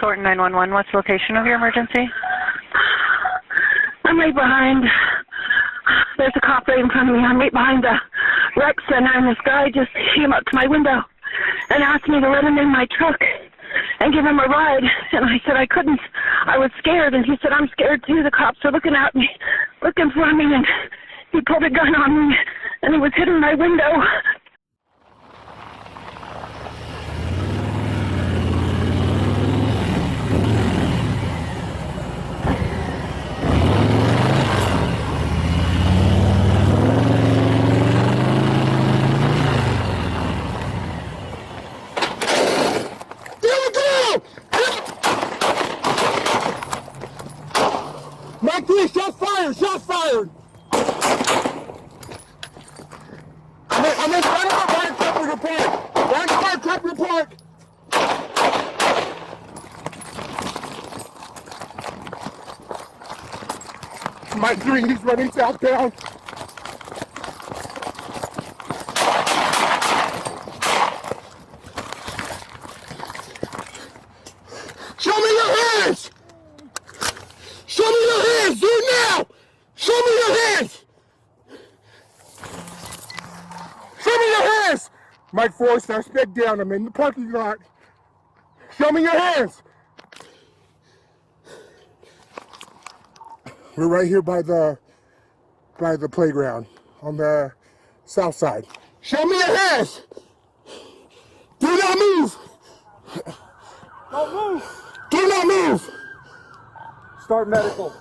Thornton 911, what's the location of your emergency? I'm right behind, there's a cop right in front of me. I'm right behind the rec center, and this guy just came up to my window and asked me to let him in my truck and give him a ride. And I said I couldn't. I was scared, and he said, I'm scared too. The cops are looking at me, looking for me, and he pulled a gun on me, and he was hitting my window. Mike 3, shots fired! Shots fired! I'm in front of a fire truck report! One fire truck report! Mike 3, he's running southbound. Show me your hands! Show me your hands! Do it now! Show me your hands! Show me your hands! Mike 4, start spec down. I'm in the parking lot. Show me your hands! We're right here by the playground on the south side. Show me your hands! Do not move! Don't move! Do not move! Start medical.